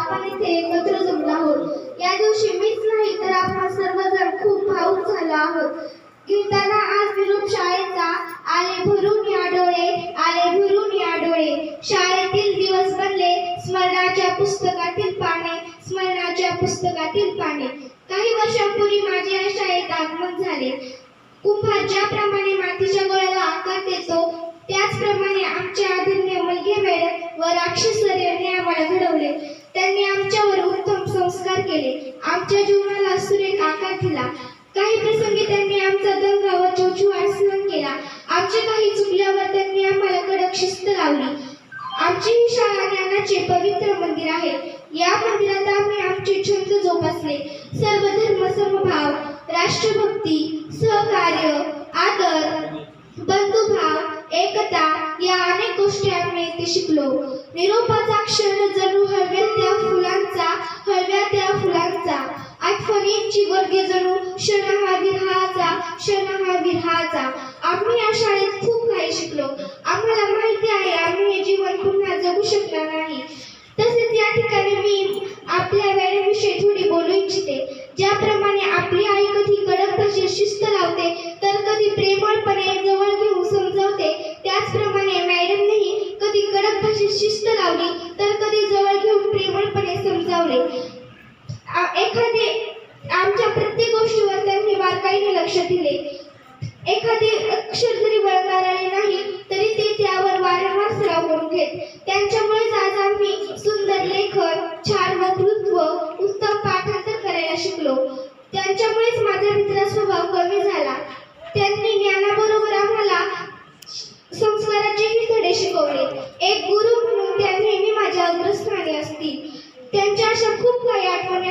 आपण इथे एकत्र जमलो आहोत। या दिवशी मीच नाही तर आपण सर्वजण खूप भावुक झालो आहोत। घेताना आज निरोप शाळेचा आले भरून या डोळे, आले भरून या डोळे। शाळेतील दिवस बनले स्मरणाच्या पुस्तकातील पाने, स्मरणाच्या पुस्तकातील पाने। काही वर्षांपूर्वी माझे या शाळेत आगमन झाले। कुंभार ज्याप्रमाणे मातीच्या गोळ्याला आकार देतो त्याचप्रमाणे आमच्या आदरणीय मलगे मॅडम व राक्षस सर यांनी आम्हाला घडवले। त्यांनी आमच्यावर उत्तम संस्कार केले, आमच्या जीवनाला सुरेख आकार दिला। काही प्रसंगी त्यांनी आमचा दंगा व चौचुवाट सहन केला। आमचे काही चुकल्यावर त्यांनी आम्हाला कडक शिस्त लावली। आमची ही शाळा ज्ञानाचे पवित्र मंदिर आहे। या मंदिरात आम्ही आमचे छंद जोपासले। सर्व धर्म समभाव, राष्ट्रभक्ती, सहकार्य, आदर, बंधुभाव, एकता या अनेक गोष्टी आम्ही येथे शिकलो। निरोपाचा क्षण जणू हळव्या त्या फुलांचा, हळव्या त्या फुलांचा। आठवणींची वर्गे जणू क्षण हा विरहाचा, क्षण हा विरहाचा। आम्ही या शाळेत खूप काही शिकलो। आम्हाला माहिती आहे आम्ही हे जीवन पुन्हा जगू शकणार नाही। तसेच या ठिकाणी मी आपल्या मॅडमविषयी थोडी बोलू इच्छिते। ज्याप्रमाणे आपली आई कधी कडक भाषेत शिस्त लावते तर कधी प्रेमळपणे जवळ घेऊन समजावते, त्याचप्रमाणे मॅडमनेही कधी कडक भाषेत शिस्त लावली तर कधी जवळ घेऊन प्रेमळपणे समजावले। आमच्या प्रत्येक गोष्टीवर त्यांनी बारकाईने लक्ष दिले। एखादे अक्षर जरी वळणार आले नाही तरी ते त्यावर वारंवार सराव करून घेत। त्यांच्यामुळेच आज आम्ही सुंदर लेखन, छान वक्तृत्व, उत्तम पाठांतर करायला शिकलो। त्यांच्यामुळेच माझा मित्र स्वभाव कमी झाला। त्यांनी ज्ञानाबरोबर आम्हाला संस्काराचेही धडे शिकवले। एक गुरु म्हणून त्या नेहमी माझ्या अग्रस्थानी असतील। त्यांच्या अशा खूप काही आठवणी